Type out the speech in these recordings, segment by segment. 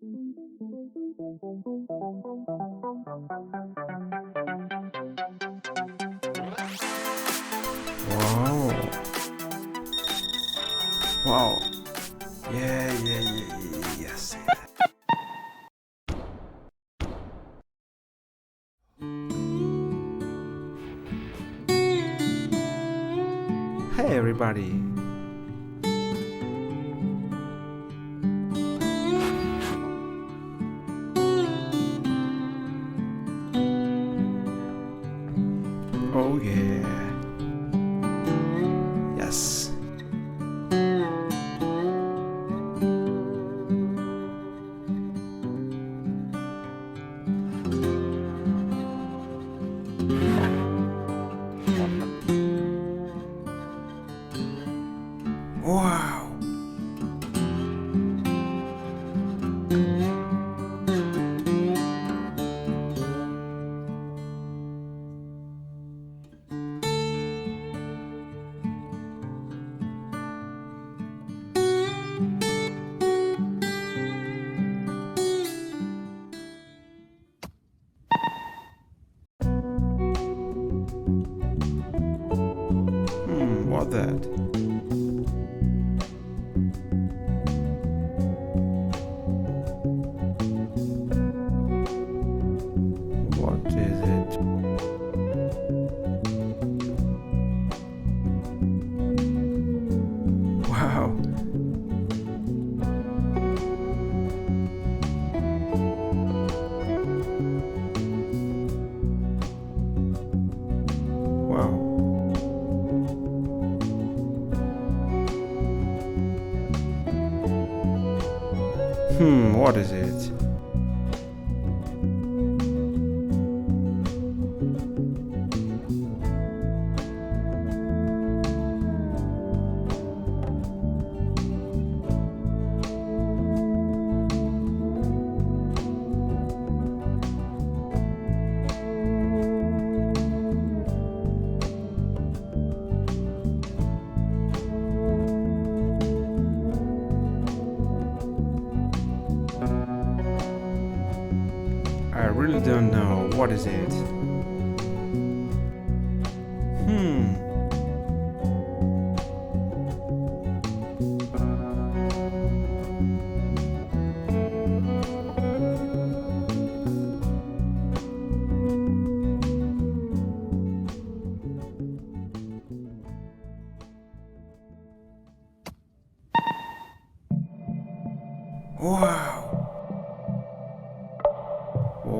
Wow. Wow. Yeah, yes. Hey everybody. Oh yeah. Yes. Wow. What that? What is it? Wow. Wow. What is it? I really don't know. What is it? Hmm. Wow. Oh.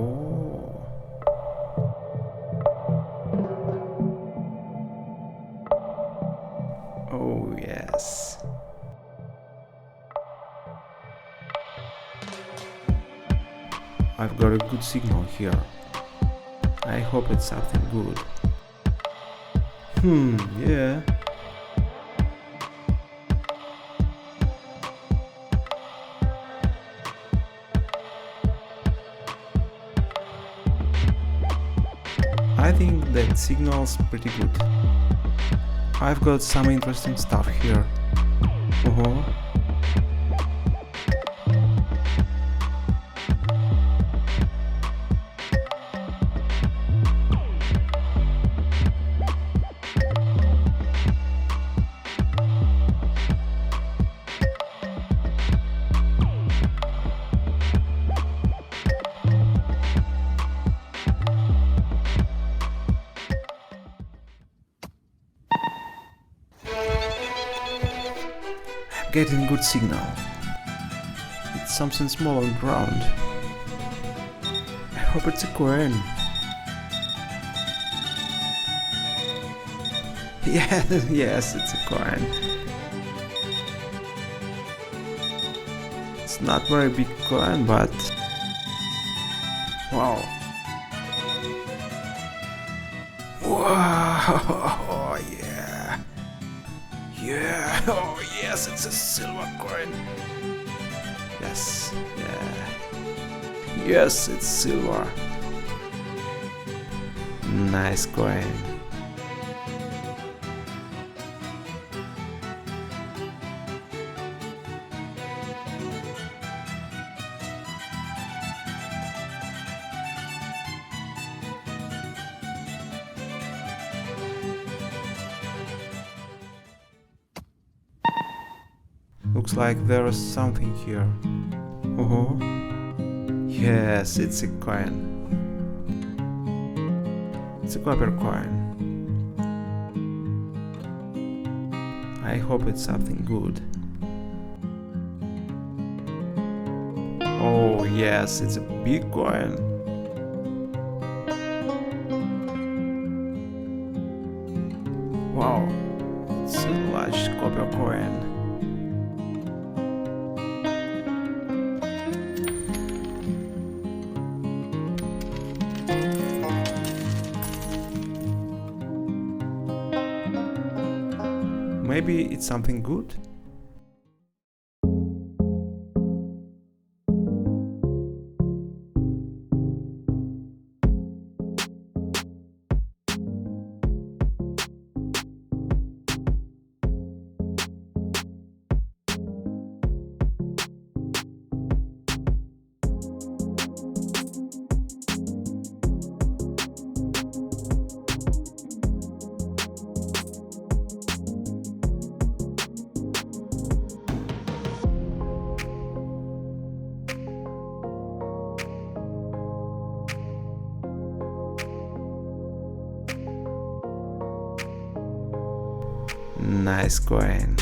Oh yes. I've got a good signal here. I hope it's something good. Yeah. I think that signal's pretty good. I've got some interesting stuff here. Uh-huh. I'm getting good signal. It's something small on ground. I hope it's a coin. Yeah, yes, it's a coin. It's not very big coin, but wow. Wow, yeah. Yeah, oh yes, it's a silver coin. Yes, yeah. Yes, it's silver. Nice coin. Looks like there is something here. Oh, yes, it's a coin. It's a copper coin. I hope it's something good. Oh yes, it's a big coin. Wow, it's a large copper coin. Maybe it's something good? Nice coin.